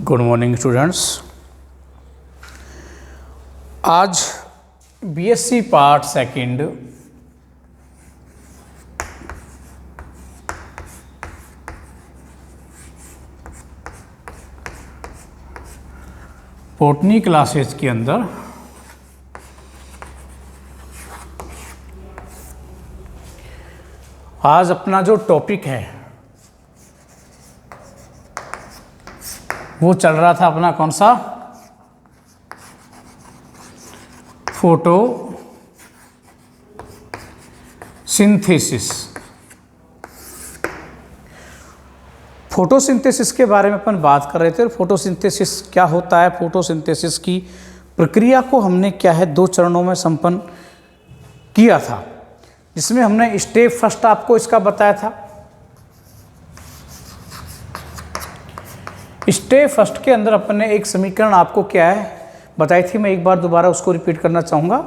Good morning students. आज BSc part second botany classes के अंदर आज अपना जो टॉपिक है वो चल रहा था अपना कौन सा, फोटो सिंथेसिस। फोटोसिंथेसिस के बारे में अपन बात कर रहे थे। फोटोसिंथेसिस क्या होता है, फोटोसिंथेसिस की प्रक्रिया को हमने क्या है 2 चरणों में संपन्न किया था, जिसमें हमने स्टेप फर्स्ट आपको इसका बताया था। स्टेप फर्स्ट के अंदर अपन ने एक समीकरण आपको क्या है बताई थी, मैं एक बार दोबारा उसको रिपीट करना चाहूँगा।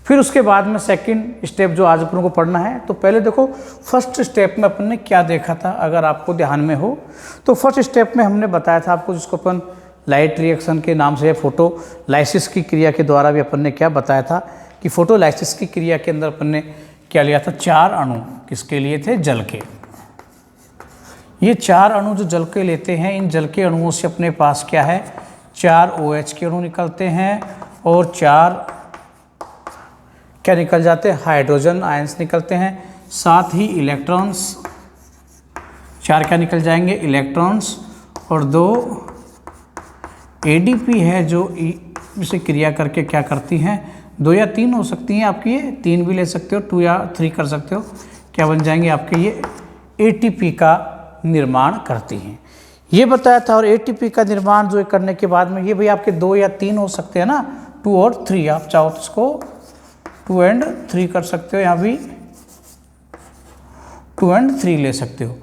फिर उसके बाद में सेकंड स्टेप जो आज अपन को पढ़ना है। तो पहले देखो फर्स्ट स्टेप में अपन ने क्या देखा था, अगर आपको ध्यान में हो तो फर्स्ट स्टेप में हमने बताया था आपको, जिसको अपन लाइट रिएक्शन के नाम से फोटोलाइसिस की क्रिया के द्वारा भी अपन ने क्या बताया था कि फोटोलाइसिस की क्रिया के अंदर अपन ने क्या लिया था, 4 अणु किसके लिए थे, जल के। ये 4 अणु जो जल के लेते हैं, इन जल के अणुओं से अपने पास क्या है 4 OH के अणु निकलते हैं और 4 क्या निकल जाते हैं, हाइड्रोजन आयंस निकलते हैं। साथ ही इलेक्ट्रॉन्स 4 क्या निकल जाएंगे, इलेक्ट्रॉन्स, और 2 ADP है जो इसे क्रिया करके क्या करती हैं, 2 या 3 हो सकती हैं आपकी, ये 3 भी ले सकते हो, 2 या 3 कर सकते हो, क्या बन जाएंगे आपके ये ATP का निर्माण करती हैं, ये बताया था। और ATP का निर्माण जो करने के बाद में ये भाई आपके 2 या 3 हो सकते हैं ना, 2 और 3, आप चाहो तो इसको 2 और 3 कर सकते हो, यहाँ भी 2 और 3 ले सकते हो।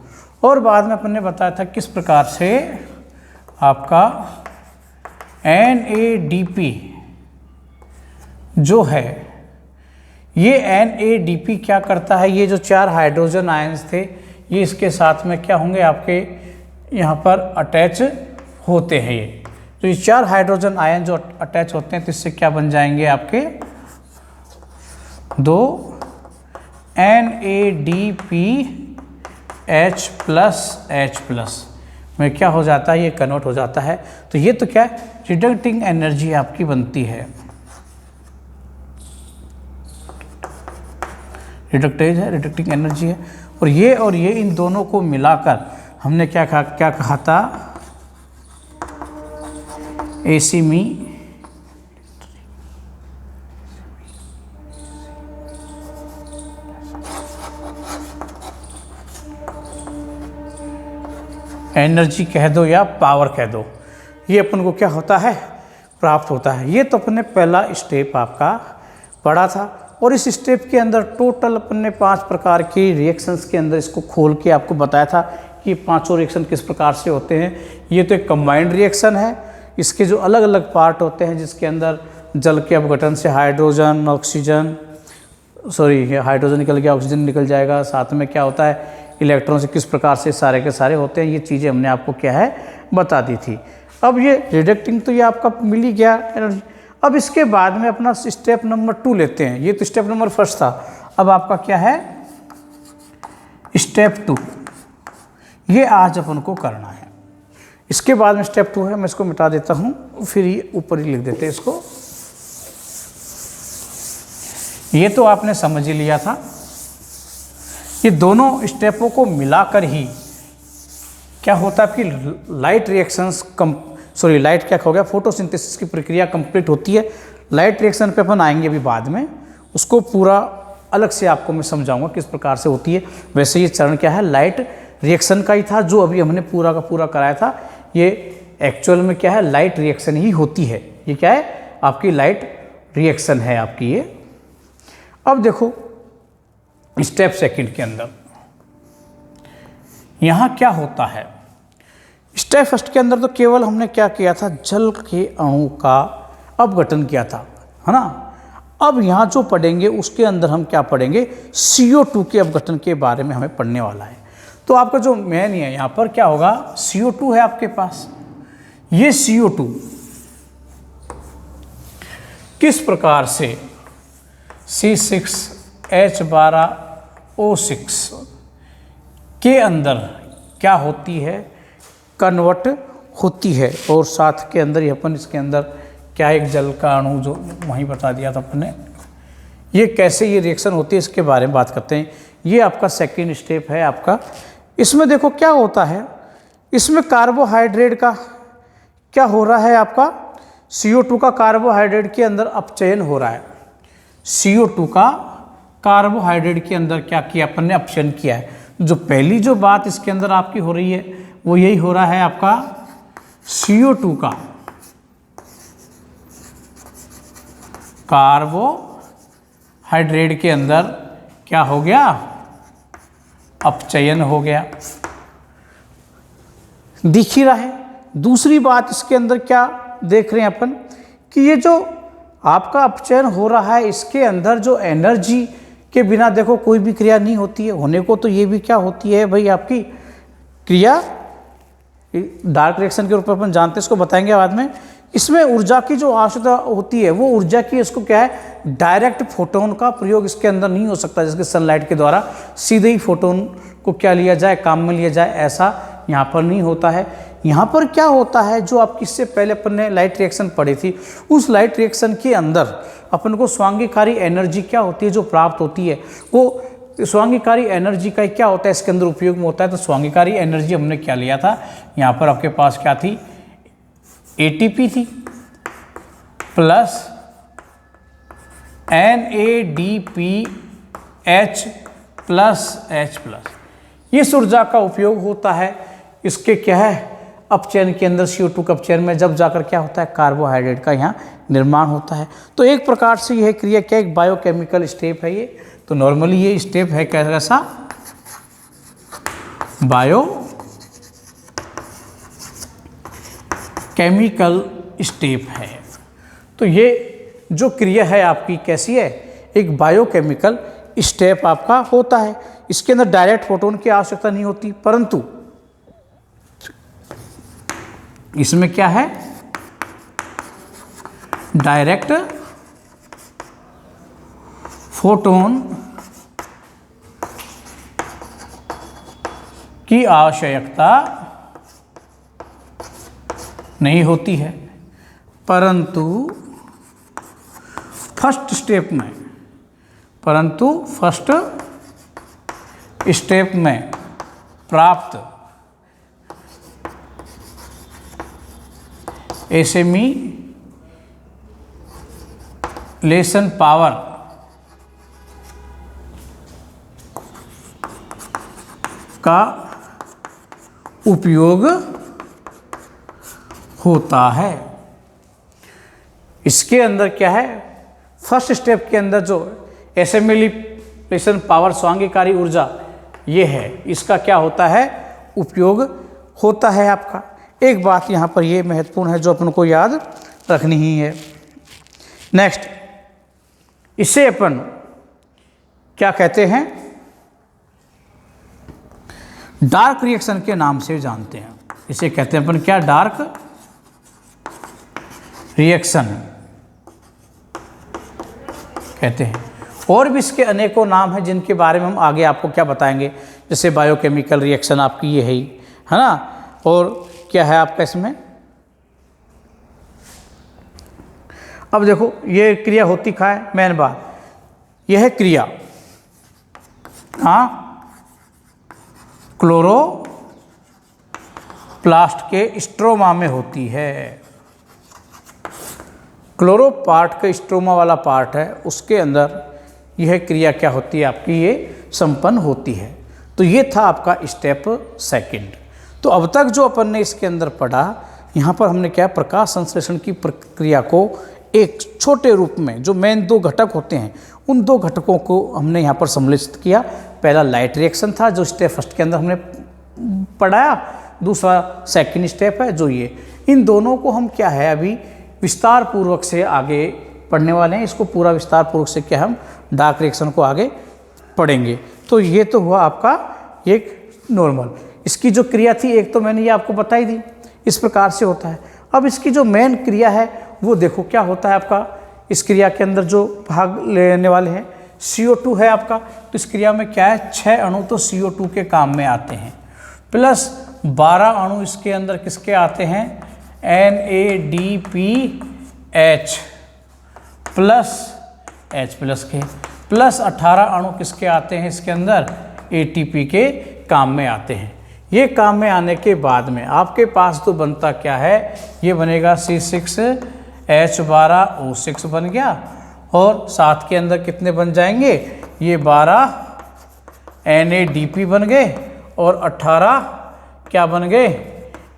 और बाद में अपन ने बताया था किस प्रकार से आपका NADP जो है, ये NADP क्या करता है, ये जो 4 हाइड्रोजन आयंस थे ये इसके साथ में क्या होंगे आपके यहाँ पर अटैच होते हैं। ये तो ये 4 हाइड्रोजन आयन जो अटैच होते हैं तो इससे क्या बन जाएंगे आपके 2 NADPH+H+ में क्या हो जाता है, ये कन्वर्ट हो जाता है। तो ये तो क्या है, रिडक्टिंग एनर्जी आपकी बनती है, रिडक्टिंग एनर्जी है। और ये इन दोनों को मिलाकर हमने क्या कहा था, एसिमी एनर्जी कह दो या पावर कह दो, ये अपन को क्या होता है, प्राप्त होता है। ये तो अपन ने पहला स्टेप आपका पढ़ा था। और इस स्टेप के अंदर टोटल अपन ने 5 प्रकार की रिएक्शंस के अंदर इसको खोल के आपको बताया था कि 5 रिएक्शन किस प्रकार से होते हैं। ये तो एक कंबाइंड रिएक्शन है, इसके जो अलग अलग पार्ट होते हैं जिसके अंदर जल के अपघटन से हाइड्रोजन निकल गया, ऑक्सीजन निकल जाएगा, साथ में क्या होता है इलेक्ट्रॉन से किस प्रकार से सारे के सारे होते हैं, ये चीज़ें हमने आपको क्या है बता दी थी। अब ये रिडक्टिंग तो ये आपका मिल ही गया एनर्जी। अब इसके बाद में अपना स्टेप नंबर 2 लेते हैं, ये तो स्टेप नंबर 1 था। अब आपका क्या है स्टेप 2, ये आज अपन को करना है। इसके बाद में स्टेप 2 है, मैं इसको मिटा देता हूँ, फिर ये ऊपर ही लिख देते हैं इसको। ये तो आपने समझ ही लिया था। ये दोनों स्टेपों को मिलाकर ही क्या होता है कि लाइट रिएक्शंस लाइट क्या हो गया, फोटोसिंथेसिस की प्रक्रिया कंप्लीट होती है। लाइट रिएक्शन पे अपन आएंगे अभी बाद में, उसको पूरा अलग से आपको मैं समझाऊंगा किस प्रकार से होती है। वैसे ये चरण क्या है, लाइट रिएक्शन का ही था जो अभी हमने पूरा का पूरा कराया था। ये एक्चुअल में क्या है, लाइट रिएक्शन ही होती है। ये क्या है, आपकी लाइट रिएक्शन है आपकी ये। अब देखो स्टेप सेकंड के अंदर यहाँ क्या होता है। स्टेप फर्स्ट के अंदर तो केवल हमने क्या किया था, जल के अणु का अपघटन किया था, है ना। अब यहाँ जो पढ़ेंगे उसके अंदर हम क्या पढ़ेंगे, CO2 के अपघटन के बारे में हमें पढ़ने वाला है। तो आपका जो मेन है यहाँ पर क्या होगा, CO2 है आपके पास। ये CO2 किस प्रकार से C6H12O6 के अंदर क्या होती है, कन्वर्ट होती है, और साथ के अंदर ही अपन इसके अंदर क्या एक जल का अणु जो वहीं बता दिया था अपन ने, ये कैसे ये रिएक्शन होती है इसके बारे में बात करते हैं। ये आपका सेकेंड स्टेप है आपका। इसमें देखो क्या होता है, इसमें कार्बोहाइड्रेट का क्या हो रहा है, आपका CO2 का कार्बोहाइड्रेट के अंदर अपचयन हो रहा है। CO2 का कार्बोहाइड्रेट के अंदर क्या किया अपन ने, अपचयन किया है। जो पहली जो बात इसके अंदर आपकी हो रही है वो यही हो रहा है आपका CO2 का कार्बोहाइड्रेट के अंदर क्या हो गया, अपचयन हो गया, दिख ही रहा है। दूसरी बात इसके अंदर क्या देख रहे हैं अपन कि ये जो आपका अपचयन हो रहा है इसके अंदर जो एनर्जी के बिना देखो कोई भी क्रिया नहीं होती है, होने को तो ये भी क्या होती है भाई आपकी क्रिया, डार्क रिएक्शन के रूप में अपन जानते हैं, इसको बताएंगे बाद में। इसमें ऊर्जा की जो आवश्यकता होती है वो ऊर्जा की, इसको क्या है, डायरेक्ट फोटोन का प्रयोग इसके अंदर नहीं हो सकता, जैसे सनलाइट के द्वारा सीधे ही फोटोन को क्या लिया जाए, काम में लिया जाए, ऐसा यहाँ पर नहीं होता है। यहाँ पर क्या होता है, जो आप किससे पहले अपन ने लाइट रिएक्शन पढ़ी थी, उस लाइट रिएक्शन के अंदर अपन को स्वांगीकारी एनर्जी क्या होती है जो प्राप्त होती है, वो स्वांगीकारी एनर्जी का क्या होता है इसके अंदर उपयोग में होता है। तो स्वांगीकारी एनर्जी हमने क्या लिया था, यहाँ पर आपके पास क्या थी, ATP थी plus NADPH plus H plus. इस ऊर्जा का उपयोग होता है इसके क्या है, अपचयन के अंदर CO2 के अपचयन में, जब जाकर क्या होता है, कार्बोहाइड्रेट का यहाँ निर्माण होता है। तो एक प्रकार से यह क्रिया क्या, एक बायोकेमिकल स्टेप है ये। तो नॉर्मली ये स्टेप है कैसा, बायोकेमिकल स्टेप है। तो ये जो क्रिया है आपकी कैसी है, एक बायोकेमिकल स्टेप आपका होता है। इसके अंदर डायरेक्ट फोटोन की आवश्यकता नहीं होती, परंतु इसमें क्या है, डायरेक्ट फोटोन की आवश्यकता नहीं होती है, परंतु फर्स्ट स्टेप में प्राप्त एसिमिलेशन पावर का उपयोग होता है। इसके अंदर क्या है, फर्स्ट स्टेप के अंदर जो एसिमिलेशन पावर, स्वांगीकारी ऊर्जा, ये है, इसका क्या होता है, उपयोग होता है आपका। एक बात यहाँ पर ये महत्वपूर्ण है जो अपन को याद रखनी ही है। नेक्स्ट, इसे अपन क्या कहते हैं, डार्क रिएक्शन के नाम से जानते हैं। इसे कहते हैं अपन क्या, डार्क रिएक्शन कहते हैं। और भी इसके अनेकों नाम हैं जिनके बारे में हम आगे आपको क्या बताएंगे, जैसे बायोकेमिकल रिएक्शन आपकी ये है ना, और क्या है आपका इसमें। अब देखो ये क्रिया होती क्या है, मेन बात यह है क्रिया, हाँ, क्लोरोप्लास्ट के स्ट्रोमा में होती है। क्लोरो पार्ट का स्ट्रोमा वाला पार्ट है, उसके अंदर यह क्रिया क्या होती है आपकी, ये संपन्न होती है। तो ये था आपका स्टेप सेकंड। तो अब तक जो अपन ने इसके अंदर पढ़ा, यहाँ पर हमने क्या, प्रकाश संश्लेषण की प्रक्रिया को एक छोटे रूप में, जो मेन दो घटक होते हैं, उन दो घटकों को हमने यहाँ पर सम्मिलित किया। पहला लाइट रिएक्शन था जो स्टेप फर्स्ट के अंदर हमने पढ़ाया, दूसरा सेकंड स्टेप है जो ये। इन दोनों को हम क्या है अभी विस्तार पूर्वक से आगे पढ़ने वाले हैं। इसको पूरा विस्तार पूर्वक से क्या हम डार्क रिएक्शन को आगे पढ़ेंगे। तो ये तो हुआ आपका एक नॉर्मल। इसकी जो क्रिया थी एक तो मैंने ये आपको बताई दी, इस प्रकार से होता है। अब इसकी जो मेन क्रिया है वो देखो क्या होता है आपका। इस क्रिया के अंदर जो भाग लेने वाले हैं CO2 है आपका, तो इस क्रिया में क्या है 6 अणु तो CO2 के काम में आते हैं, प्लस 12 अणु इसके अंदर किसके आते हैं NADPH प्लस H प्लस के, प्लस 18 अणु किसके आते हैं इसके अंदर ATP के काम में आते हैं। ये काम में आने के बाद में आपके पास तो बनता क्या है, ये बनेगा C6H12O6 बन गया, और साथ के अंदर कितने बन जाएंगे, ये 12 NADP बन गए और 18 क्या बन गए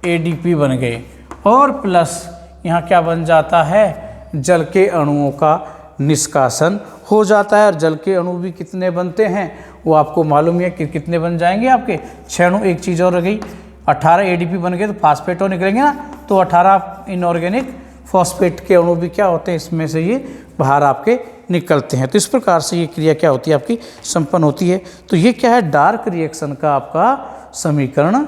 ADP बन गए, और प्लस यहाँ क्या बन जाता है जल के अणुओं का निष्कासन हो जाता है। और जल के अणु भी कितने बनते हैं वो आपको मालूम है कि कितने बन जाएंगे आपके 6 अणु। एक चीज़ और रह गई 18 ADP बन गए तो फास्फेटो निकलेंगे ना, तो 18 इनऑर्गेनिक फॉस्फेट के अणु भी क्या होते हैं इसमें से ये बाहर आपके निकलते हैं। तो इस प्रकार से ये क्रिया क्या होती है आपकी संपन्न होती है। तो ये क्या है डार्क रिएक्शन का आपका समीकरण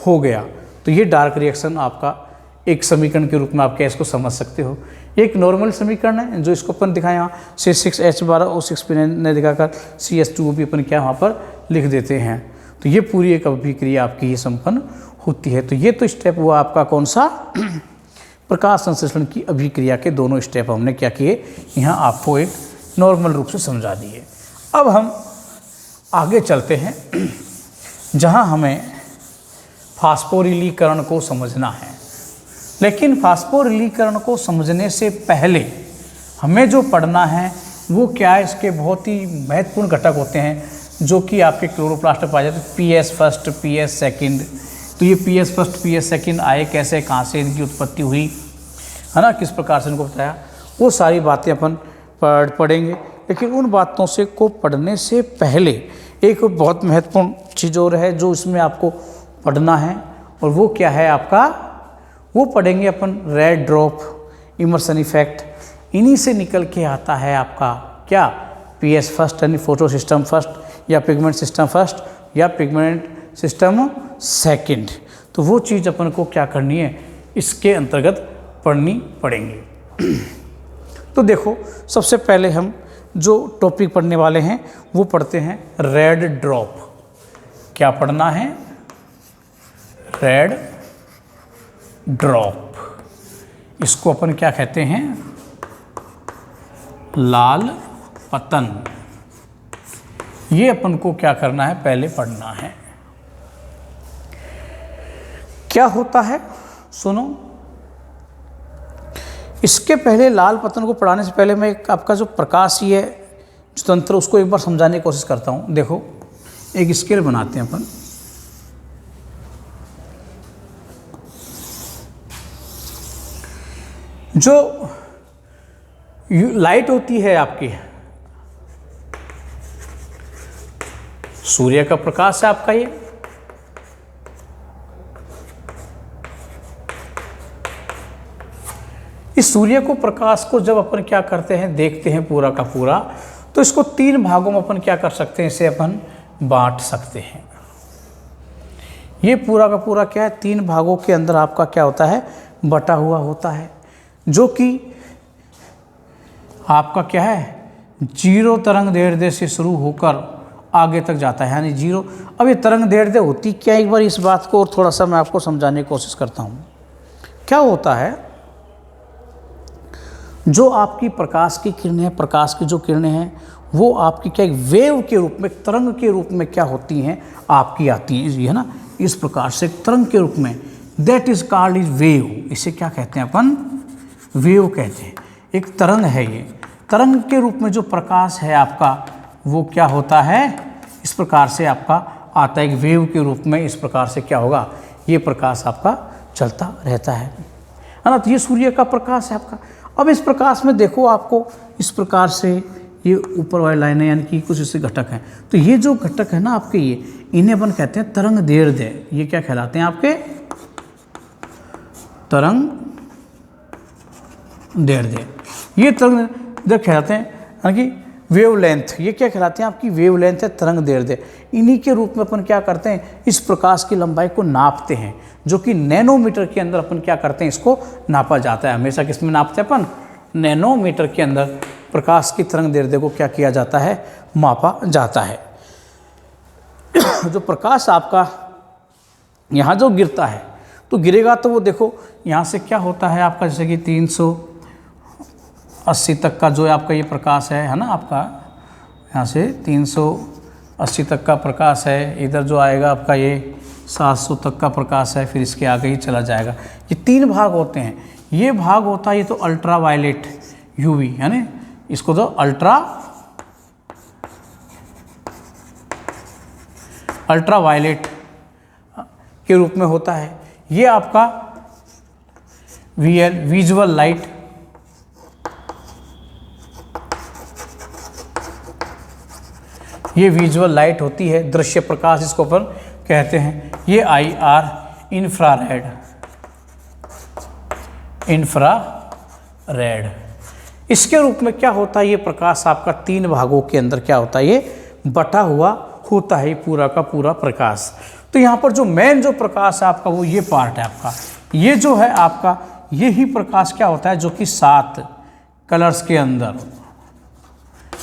हो गया। तो ये डार्क रिएक्शन आपका एक समीकरण के रूप में आप क्या इसको समझ सकते हो। एक नॉर्मल समीकरण है जो इसको अपन दिखाए यहाँ C6H12O6 पे ने दिखाकर CH2O भी अपन क्या वहाँ पर लिख देते हैं। तो ये पूरी एक अभिक्रिया आपकी ये संपन्न होती है। तो ये तो स्टेप हुआ आपका कौन सा प्रकाश संश्लेषण की अभिक्रिया के दोनों स्टेप हमने क्या किए यहाँ आपको एक नॉर्मल रूप से समझा दिए। अब हम आगे चलते हैं जहाँ हमें फास्फोरिलीकरण को समझना है। लेकिन फास्फोरिलीकरण को समझने से पहले हमें जो पढ़ना है वो क्या है, इसके बहुत ही महत्वपूर्ण घटक होते हैं जो कि आपके क्लोरोप्लास्ट में पाए जाते हैं, PS फर्स्ट PS सेकंड। तो ये PS फर्स्ट PS सेकंड आए कैसे, कहाँ से इनकी उत्पत्ति हुई है ना, किस प्रकार से इनको बताया, वो सारी बातें अपन पढ़ेंगे। लेकिन उन बातों से को पढ़ने से पहले एक बहुत महत्वपूर्ण चीज़ और है जो इसमें आपको पढ़ना है, और वो क्या है आपका, वो पढ़ेंगे अपन रेड ड्रॉप इमर्सन इफेक्ट। इन्हीं से निकल के आता है आपका क्या PS फर्स्ट यानी फोटो सिस्टम फर्स्ट, या पिगमेंट सिस्टम फर्स्ट, या पिगमेंट सिस्टम सेकंड। तो वो चीज़ अपन को क्या करनी है इसके अंतर्गत पढ़नी पड़ेंगी। तो देखो सबसे पहले हम जो टॉपिक पढ़ने वाले हैं वो पढ़ते हैं रेड ड्रॉप। क्या पढ़ना है, रेड ड्रॉप। इसको अपन क्या कहते हैं, लाल पतन। ये अपन को क्या करना है पहले पढ़ना है। क्या होता है सुनो, इसके पहले लाल पतन को पढ़ाने से पहले मैं एक आपका जो प्रकाशीय जो तंत्र उसको एक बार समझाने की कोशिश करता हूँ। देखो एक स्केल बनाते हैं अपन, जो लाइट होती है आपकी सूर्य का प्रकाश है आपका, ये इस सूर्य को प्रकाश को जब अपन क्या करते हैं देखते हैं पूरा का पूरा, तो इसको 3 भागों में अपन क्या कर सकते हैं, इसे अपन बांट सकते हैं। ये पूरा का पूरा क्या है 3 भागों के अंदर आपका क्या होता है बटा हुआ होता है, जो कि आपका क्या है 0 तरंग दैर्ध्य से शुरू होकर आगे तक जाता है, यानी 0। अब ये तरंग दैर्ध्य होती क्या, एक बार इस बात को और थोड़ा सा मैं आपको समझाने की कोशिश करता हूँ। क्या होता है, जो आपकी प्रकाश की किरणें हैं, प्रकाश की जो किरणें हैं वो आपकी क्या एक वेव के रूप में, तरंग के रूप में क्या होती हैं आपकी आती हैं, ये है ना, इस प्रकार से तरंग के रूप में, that is called is wave. इसे क्या कहते हैं अपन, वेव कहते हैं। एक तरंग है ये, तरंग के रूप में जो प्रकाश है आपका वो क्या होता है इस प्रकार से आपका आता है, एक वेव के रूप में इस प्रकार से क्या होगा ये प्रकाश आपका चलता रहता है ना। तो ये सूर्य का प्रकाश है आपका। अब इस प्रकाश में देखो आपको इस प्रकार से ये ऊपर वाली लाइनें यानी कि कुछ इससे घटक हैं, तो ये जो घटक है ना आपके ये इन्हें अपन कहते हैं तरंग दैर्ध्य। ये क्या कहलाते हैं आपके तरंग दैर्ध्य। ये तरंग दैर्ध्य कहलाते हैं, यानी कि वेवलेंथ, ये क्या कहलाते हैं आपकी वेवलेंथ है, तरंग दैर्ध्य। इन्हीं के रूप में अपन क्या करते हैं, इस प्रकाश की लंबाई को नापते हैं, जो कि नैनोमीटर के अंदर अपन क्या करते हैं, इसको नापा जाता है। हमेशा किस में नापते हैं अपन, नैनोमीटर के अंदर प्रकाश की तरंग दैर्ध्य को क्या किया जाता है, मापा जाता है। जो प्रकाश आपका यहाँ जो गिरता है, तो गिरेगा तो वो देखो यहाँ से क्या होता है आपका, जैसे कि 380 तक का जो आपका ये प्रकाश है ना, आपका यहाँ से 380 तक का प्रकाश है, इधर जो आएगा आपका ये 700 तक का प्रकाश है, फिर इसके आगे ही चला जाएगा। ये 3 भाग होते हैं। ये भाग होता है, ये तो अल्ट्रा वायलेट यूवी है ना, इसको तो अल्ट्रा वायलेट के रूप में होता है। ये आपका VL विजुअल लाइट, ये विजुअल लाइट होती है, दृश्य प्रकाश इसको अपन कहते हैं। ये IR इंफ्रारेड, इसके रूप में क्या होता है, ये प्रकाश आपका 3 भागों के अंदर क्या होता है, ये बटा हुआ होता है पूरा का पूरा प्रकाश। तो यहाँ पर जो मेन जो प्रकाश है आपका, वो ये पार्ट है आपका, ये जो है आपका, ये ही प्रकाश क्या होता है, जो कि 7 कलर्स के अंदर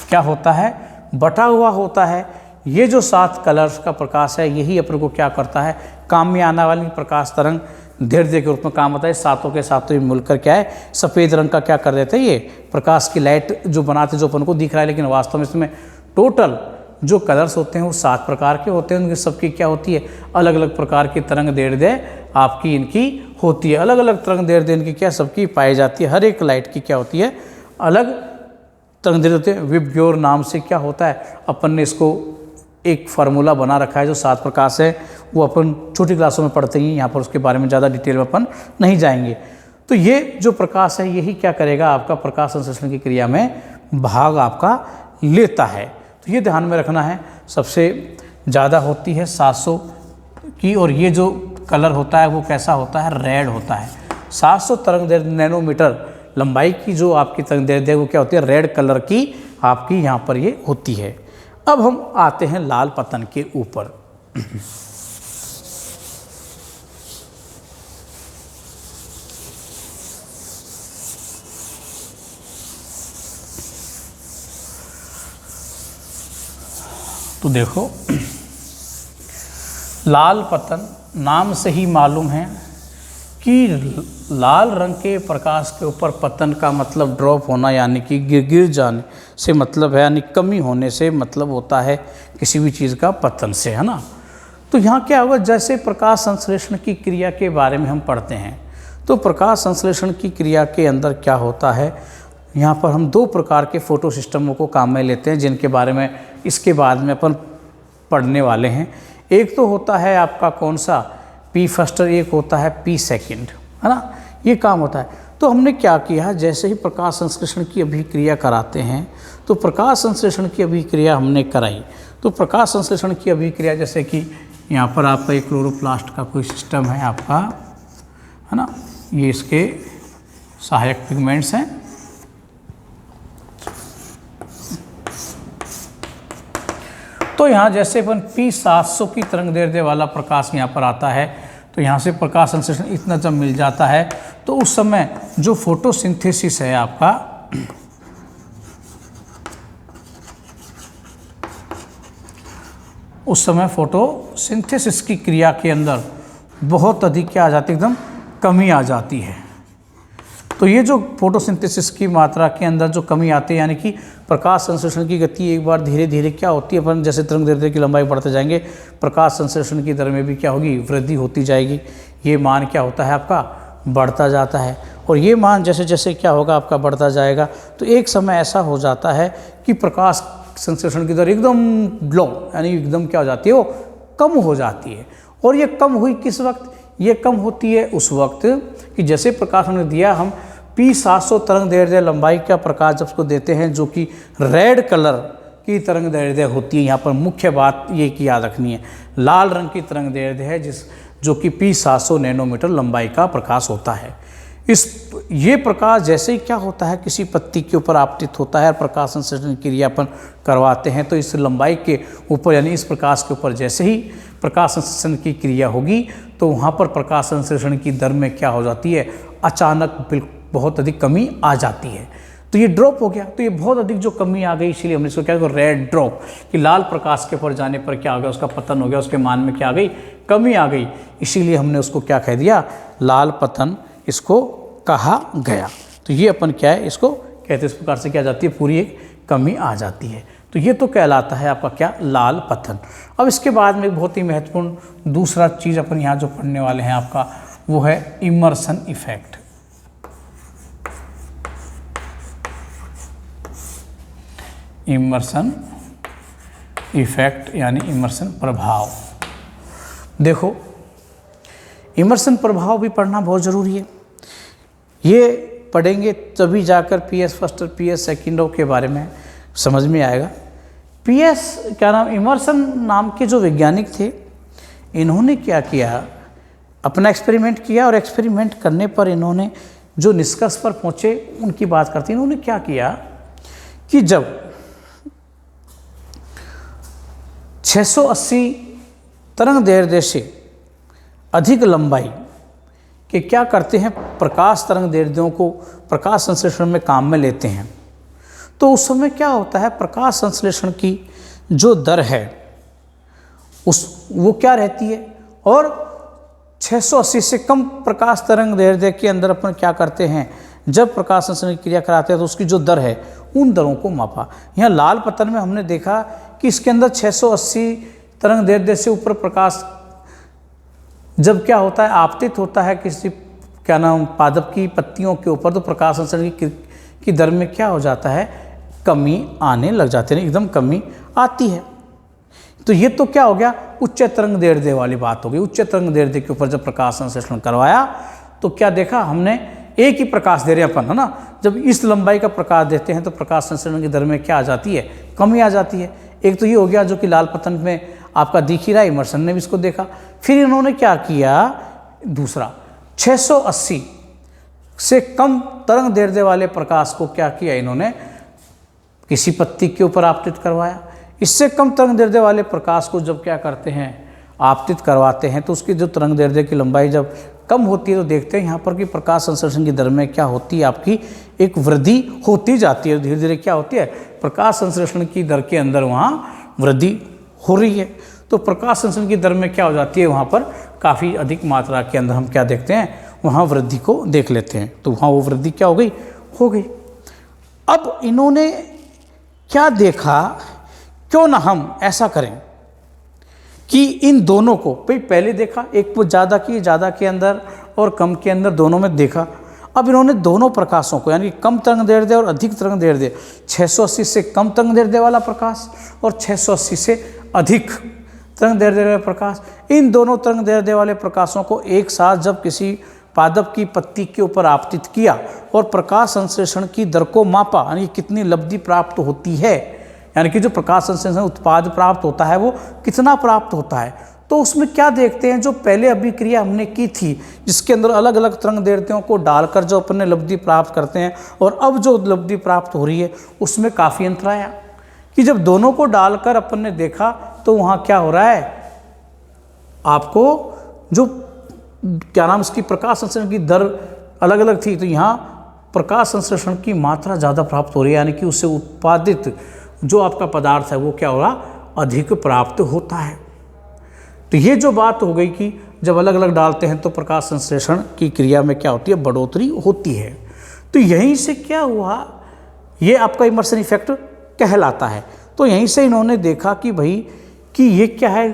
क्या होता है, बटा हुआ होता है। ये जो 7 कलर्स का प्रकाश है, यही अपन को क्या करता है, काम में आने वाली प्रकाश तरंग दैर्ध्य के रूप में काम होता है। सातों के सातों मिलकर क्या है, सफ़ेद रंग का क्या कर देते हैं, ये प्रकाश की लाइट जो बनाते, जो अपन को दिख रहा है, लेकिन वास्तव में इसमें टोटल जो कलर्स होते हैं वो 7 प्रकार के होते हैं। उनकी सबकी क्या होती है, अलग अलग प्रकार की तरंग दैर्ध्य आपकी इनकी होती है, अलग अलग तरंग दैर्ध्य इनकी क्या सबकी पाई जाती है। हर एक लाइट की क्या होती है, अलग तरंग दैर्ध्य होती है। विबग्योर नाम से क्या होता है, अपन ने इसको एक फार्मूला बना रखा है, जो 7 प्रकाश है, वो अपन छोटी क्लासों में पढ़ते हैं, यहाँ पर उसके बारे में ज़्यादा डिटेल में अपन नहीं जाएंगे। तो ये जो प्रकाश है, यही क्या करेगा, आपका प्रकाश संश्लेषण की क्रिया में भाग आपका लेता है। तो ये ध्यान में रखना है, सबसे ज़्यादा होती है 700 की, और ये जो कलर होता है वो कैसा होता है, रेड होता है। 700 तरंग दैर्ध्य नैनोमीटर लंबाई की जो आपकी तरंग दैर्ध्य वो क्या होती है, रेड कलर की आपकी यहाँ पर ये होती है। अब हम आते हैं लाल पतन के ऊपर। तो देखो, लाल पतन नाम से ही मालूम है कि लाल रंग के प्रकाश के ऊपर पतन का मतलब ड्रॉप होना, यानी कि गिर जाने से मतलब है, यानी कमी होने से मतलब होता है किसी भी चीज़ का पतन से, है ना। तो यहाँ क्या होगा, जैसे प्रकाश संश्लेषण की क्रिया के बारे में हम पढ़ते हैं, तो प्रकाश संश्लेषण की क्रिया के अंदर क्या होता है, यहाँ पर हम 2 प्रकार के फोटो सिस्टमों को काम में लेते हैं, जिनके बारे में इसके बाद में अपन पढ़ने वाले हैं। एक तो होता है आपका कौन सा, P फर्स्ट, एक होता है P सेकंड, है ना, ये काम होता है। तो हमने क्या किया, जैसे ही प्रकाश संश्लेषण की अभिक्रिया कराते हैं, तो प्रकाश संश्लेषण की अभिक्रिया हमने कराई, तो प्रकाश संश्लेषण की अभिक्रिया, जैसे कि यहाँ पर आपका एक क्लोरोप्लास्ट का कोई सिस्टम है आपका, है ना, ये इसके सहायक पिगमेंट्स हैं। तो यहाँ जैसे अपन P700 की तरंग दैर्ध्य वाला प्रकाश यहाँ पर आता है, तो यहाँ से प्रकाश संश्लेषण इतना जब मिल जाता है, तो उस समय जो फोटोसिंथेसिस है आपका, उस समय फोटोसिंथेसिस की क्रिया के अंदर बहुत अधिक क्या आ जाती है, एकदम कमी आ जाती है। तो ये जो फोटोसिंथेसिस की मात्रा के अंदर जो कमी आती है, यानी कि प्रकाश संश्लेषण की गति एक बार धीरे धीरे क्या होती है, अपन जैसे तरंग दैर्ध्य की लंबाई बढ़ते जाएंगे, प्रकाश संश्लेषण की दर में भी क्या होगी, वृद्धि होती जाएगी। ये मान क्या होता है आपका, बढ़ता जाता है, और ये मान जैसे जैसे क्या होगा आपका बढ़ता जाएगा, तो एक समय ऐसा हो जाता है कि प्रकाश संश्लेषण की दर एकदम लो, यानी एकदम क्या हो जाती है, वो कम हो जाती है। और ये कम हुई किस वक्त, ये कम होती है उस वक्त कि जैसे प्रकाश हमने दिया, हम P700 तरंग दैर्ध्य लंबाई का प्रकाश जब उसको देते हैं, जो कि रेड कलर की तरंग दैर्ध्य होती है। यहाँ पर मुख्य बात ये की याद रखनी है, लाल रंग की तरंग दैर्ध्य है जो कि P700 नैनोमीटर लंबाई का प्रकाश होता है। ये प्रकाश जैसे ही क्या होता है किसी पत्ती के ऊपर आपतित होता है, प्रकाश संश्लेषण क्रिया अपन करवाते हैं, तो इस लंबाई के ऊपर यानी इस प्रकाश के ऊपर जैसे ही प्रकाश संश्लेषण की क्रिया होगी तो वहाँ पर प्रकाश संश्लेषण की दर में क्या हो जाती है, अचानक बहुत अधिक कमी आ जाती है। तो ये ड्रॉप हो गया, तो ये बहुत अधिक जो कमी आ गई, इसीलिए हमने इसको क्या किया, रेड ड्रॉप, कि लाल प्रकाश के ऊपर जाने पर क्या हो गया, उसका पतन हो गया, उसके मान में क्या आ गई, कमी आ गई, इसीलिए हमने उसको क्या कह दिया, लाल पतन इसको कहा गया। तो ये अपन क्या है, इसको कहते हैं, इस प्रकार से क्या जाती है, पूरी एक कमी आ जाती है। तो ये तो कहलाता है आपका क्या, लाल पतन। अब इसके बाद में एक बहुत ही महत्वपूर्ण दूसरा चीज़ अपन यहाँ जो पढ़ने वाले हैं आपका, वो है इमर्सन इफेक्ट। इमर्सन इफेक्ट यानी इमर्सन प्रभाव। देखो, इमर्सन प्रभाव भी पढ़ना बहुत ज़रूरी है। ये पढ़ेंगे तभी जाकर पीएस फर्स्ट और पीएस सेकेंडों के बारे में समझ में आएगा। पीएस क्या नाम, इमर्सन नाम के जो वैज्ञानिक थे, इन्होंने क्या किया, अपना एक्सपेरिमेंट किया, और एक्सपेरिमेंट करने पर इन्होंने जो निष्कर्ष पर पहुँचे उनकी बात करते हैं। इन्होंने क्या किया कि जब 680 तरंग दैर्ध्य से अधिक लंबाई के क्या करते हैं, प्रकाश तरंग दैर्ध्यों को प्रकाश संश्लेषण में काम में लेते हैं, तो उस समय क्या होता है, प्रकाश संश्लेषण की जो दर है वो क्या रहती है, और 680 से कम प्रकाश तरंग दैर्ध्य के अंदर अपन क्या करते हैं, जब प्रकाश संश्लेषण की क्रिया कराते हैं तो उसकी जो दर है उन दरों को मापा। यहाँ लाल पतन में हमने देखा कि इसके अंदर 680 तरंग दैर्ध्य से ऊपर प्रकाश जब क्या होता है, आपतित होता है किसी क्या नाम पादप की पत्तियों के ऊपर, तो प्रकाश संश्लेषण की दर में क्या हो जाता है, कमी आने लग जाती है, एकदम कमी आती है। तो ये तो क्या हो गया, उच्च तरंग दैर्ध्य वाली बात हो गई। उच्च तरंग दैर्ध्य के ऊपर जब प्रकाश संश्लेषण करवाया तो क्या देखा हमने, एक ही प्रकाश दे रहे अपन, है ना, जब इस लंबाई का प्रकाश देते हैं तो प्रकाश संश्लेषण की दर में क्या आ जाती है, कमी आ जाती है। एक तो ये हो गया जो कि लाल पतन में आपका दिख ही रहा है, इमर्सन ने भी इसको देखा। फिर इन्होंने क्या किया, दूसरा 680 से कम तरंग दैर्ध्य वाले प्रकाश को क्या किया, इन्होंने किसी पत्ती के ऊपर आपतित करवाया। इससे कम तरंग दैर्ध्य वाले प्रकाश को जब क्या करते हैं, आपतित करवाते हैं, तो उसकी जो तरंग दैर्ध्य की लंबाई जब कम होती है तो देखते हैं यहाँ पर कि प्रकाश संश्लेषण की दर में क्या होती है, आपकी एक वृद्धि होती जाती है। धीरे धीरे क्या होती है, प्रकाश संश्लेषण की दर के अंदर वहाँ वृद्धि हो रही है। तो प्रकाश संश्लेषण की दर में क्या हो जाती है, वहाँ पर काफ़ी अधिक मात्रा के अंदर हम क्या देखते हैं, वहाँ वृद्धि को देख लेते हैं। तो वहाँ वो वृद्धि क्या हो गई। अब इन्होंने क्या देखा, क्यों ना हम ऐसा करें कि इन दोनों को पहले देखा, एक को ज़्यादा के अंदर और कम के अंदर दोनों में देखा। अब इन्होंने दोनों प्रकाशों को, यानी कम तरंग दैर्ध्य और अधिक तरंग दैर्ध्य, 680 से कम तरंग दैर्ध्य वाला प्रकाश और 680 से अधिक तरंग दैर्ध्य वाला प्रकाश, इन दोनों तरंग दैर्ध्य वाले प्रकाशों को एक साथ जब किसी पादप की पत्ती के ऊपर आपतित किया और प्रकाश संश्लेषण की दर को मापा, यानी कितनी लब्धि प्राप्त होती है, यानी कि जो प्रकाश संश्लेषण उत्पाद प्राप्त होता है वो कितना प्राप्त होता है, तो उसमें क्या देखते हैं, जो पहले अभिक्रिया हमने की थी जिसके अंदर अलग अलग तरंग दैर्ध्यों को डालकर जो अपन ने लब्धि प्राप्त करते हैं, और अब जो लब्धि प्राप्त हो रही है उसमें काफ़ी अंतर आया कि जब दोनों को डालकर अपन ने देखा तो वहाँ क्या हो रहा है, आपको जो क्या नाम इसकी प्रकाश संश्लेषण की दर अलग अलग थी, तो यहाँ प्रकाश संश्लेषण की मात्रा ज़्यादा प्राप्त हो रही है, यानी कि उससे उत्पादित जो आपका पदार्थ है वो क्या हो रहा, अधिक प्राप्त होता है। तो ये जो बात हो गई कि जब अलग अलग डालते हैं तो प्रकाश संश्लेषण की क्रिया में क्या होती है, बढ़ोतरी होती है। तो यहीं से क्या हुआ, ये आपका इमर्सन इफेक्ट कहलाता है। तो यहीं से इन्होंने देखा कि भाई कि ये क्या है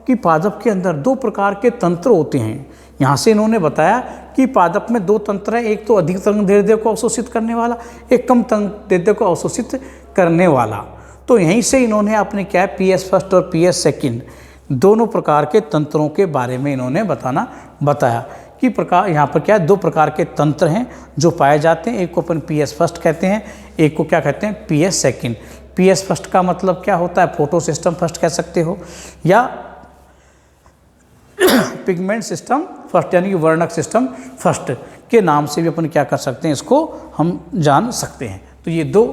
कि पादप के अंदर दो प्रकार के तंत्र होते हैं। यहाँ से इन्होंने बताया कि पादप में दो तंत्र है, एक तो अधिक तरंग दैर्ध्य को अवशोषित करने वाला, एक कम तरंग दैर्ध्य को अवशोषित करने वाला। तो यहीं से इन्होंने अपने क्या है, पीएस फर्स्ट और पीएस सेकेंड दोनों प्रकार के तंत्रों के बारे में इन्होंने बताया कि प्रकार यहाँ पर क्या है, दो प्रकार के तंत्र हैं जो पाए जाते हैं। एक को अपन पीएस फर्स्ट कहते हैं, एक को क्या कहते हैं, पीएस सेकेंड। पीएस फर्स्ट का मतलब क्या होता है, फोटो सिस्टम फर्स्ट कह सकते हो, या पिगमेंट सिस्टम फर्स्ट, यानी कि वर्णक सिस्टम फर्स्ट। के नाम से भी अपन क्या कर सकते हैं, इसको हम जान सकते हैं। तो ये दो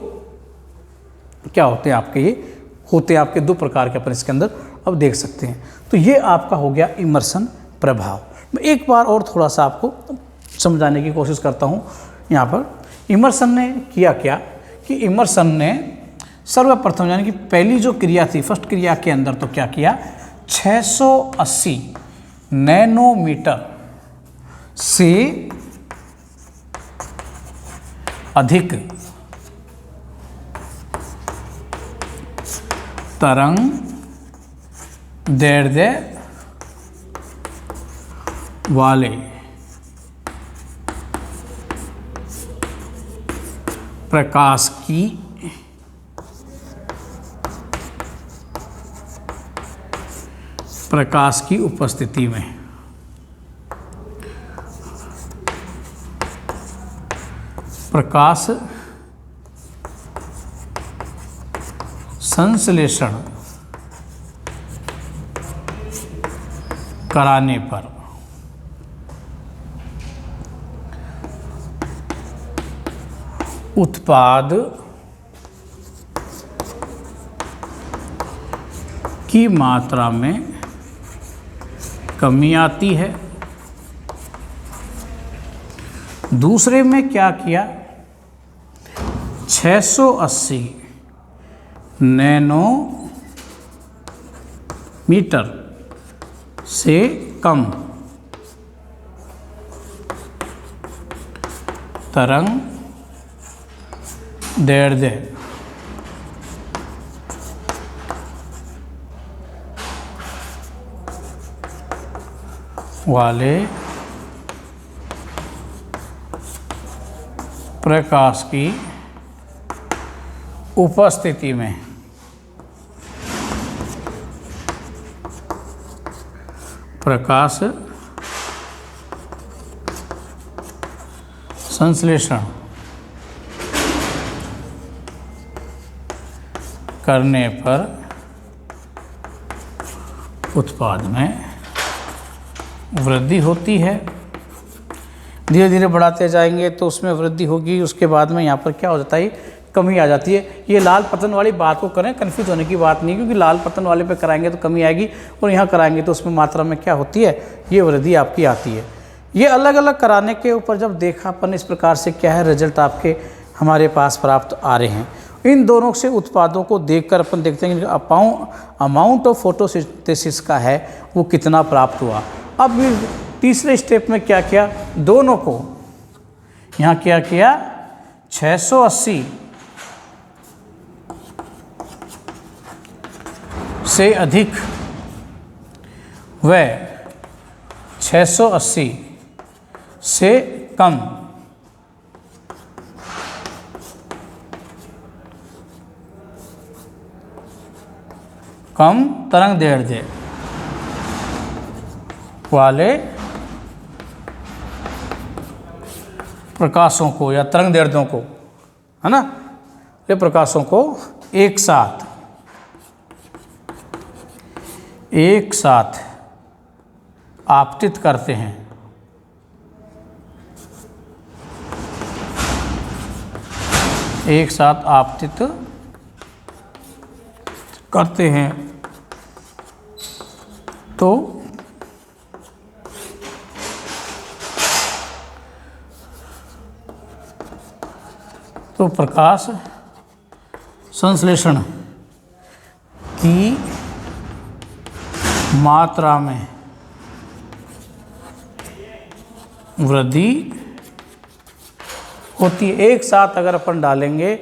क्या होते हैं आपके, ये होते हैं आपके दो प्रकार के अपन इसके अंदर अब देख सकते हैं। तो ये आपका हो गया इमर्सन प्रभाव। मैं एक बार और थोड़ा सा आपको समझाने की कोशिश करता हूँ। यहाँ पर इमर्सन ने किया क्या कि इमर्सन ने सर्वप्रथम यानी कि पहली जो क्रिया थी, फर्स्ट क्रिया के अंदर तो क्या किया, 680 नैनोमीटर से अधिक तरंग दैर्ध्य वाले प्रकाश की उपस्थिति में प्रकाश संश्लेषण कराने पर उत्पाद की मात्रा में कमी आती है। दूसरे में क्या किया, 680 नैनोमीटर से कम तरंग दैर्ध्य वाले प्रकाश की उपस्थिति में प्रकाश संश्लेषण करने पर उत्पाद में वृद्धि होती है। धीरे धीरे बढ़ाते जाएंगे तो उसमें वृद्धि होगी। उसके बाद में यहाँ पर क्या हो जाता है, कमी आ जाती है। ये लाल पतन वाली बात को करें, कन्फ्यूज होने की बात नहीं, क्योंकि लाल पतन वाले पे कराएंगे तो कमी आएगी और यहाँ कराएंगे तो उसमें मात्रा में क्या होती है, ये वृद्धि आपकी आती है। ये अलग अलग कराने के ऊपर जब देखा अपन इस प्रकार से क्या है रिजल्ट आपके हमारे पास प्राप्त आ रहे हैं। इन दोनों से उत्पादों को देखकर अपन देखते हैं कि अमाउंट ऑफ फोटोसिंथेसिस का है वो कितना प्राप्त हुआ। अब तीसरे स्टेप में क्या किया, दोनों को यहाँ क्या किया, 680 से अधिक व 680 से कम तरंग दैर्ध्य वाले प्रकाशों को या तरंग दैर्ध्यों को, है ना, ये प्रकाशों को एक साथ आपतित करते हैं। एक साथ आपतित करते हैं तो प्रकाश संश्लेषण की मात्रा में वृद्धि होती है। एक साथ अगर अपन डालेंगे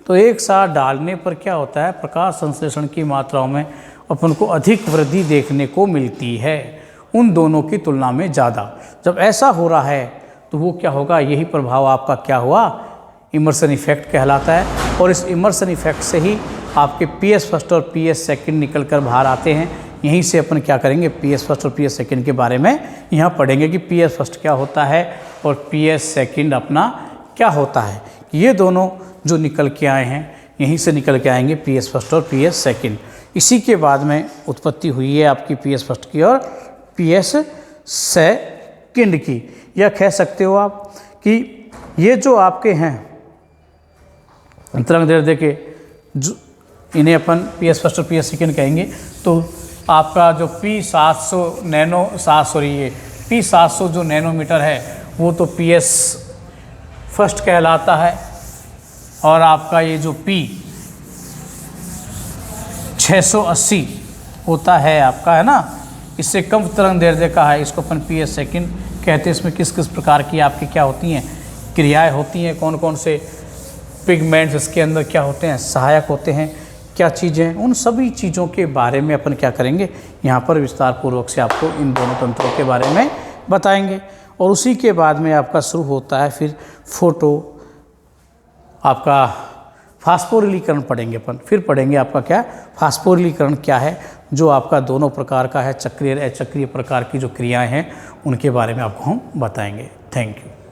तो एक साथ डालने पर क्या होता है, प्रकाश संश्लेषण की मात्राओं में अपन को अधिक वृद्धि देखने को मिलती है, उन दोनों की तुलना में ज़्यादा। जब ऐसा हो रहा है तो वो क्या होगा, यही प्रभाव आपका क्या हुआ, इमर्सन इफेक्ट कहलाता है। और इस इमर्सन इफेक्ट से ही आपके PS फर्स्ट और PS सेकंड निकल कर बाहर आते हैं। यहीं से अपन क्या करेंगे, PS फर्स्ट और PS सेकंड के बारे में यहाँ पढ़ेंगे कि PS फर्स्ट क्या होता है और PS सेकंड अपना क्या होता है। ये दोनों जो निकल के आए हैं यहीं से निकल के आएंगे PS फर्स्ट और PS सेकंड। इसी के बाद में उत्पत्ति हुई है आपकी PS फर्स्ट की और PS सेकंड की, या कह सकते हो आप कि ये जो आपके हैं तरंग दैर्ध्य के, जो इन्हें अपन PS फर्स्ट और PS सेकंड कहेंगे। तो आपका जो P700 जो नैनोमीटर है वो तो PS फर्स्ट कहलाता है, और आपका ये जो P680 होता है आपका, है ना, इससे कम तरंग दैर्ध्य का है, इसको अपन PS सेकंड कहते हैं। इसमें किस किस प्रकार की आपकी क्या होती हैं, क्रियाएं होती हैं, कौन कौन से पिगमेंट्स इसके अंदर क्या होते हैं, सहायक होते हैं, क्या चीज़ें, उन सभी चीज़ों के बारे में अपन क्या करेंगे, यहाँ पर विस्तार पूर्वक से आपको इन दोनों तंत्रों के बारे में बताएंगे। और उसी के बाद में आपका शुरू होता है फिर आपका फास्फोरिलीकरण पढ़ेंगे अपन, फिर पढ़ेंगे आपका क्या फास्फोरिलीकरण क्या है, जो आपका दोनों प्रकार का है, चक्रीय और अचक्रीय प्रकार की जो क्रियाएं हैं उनके बारे में आपको हम बताएंगे। Thank you.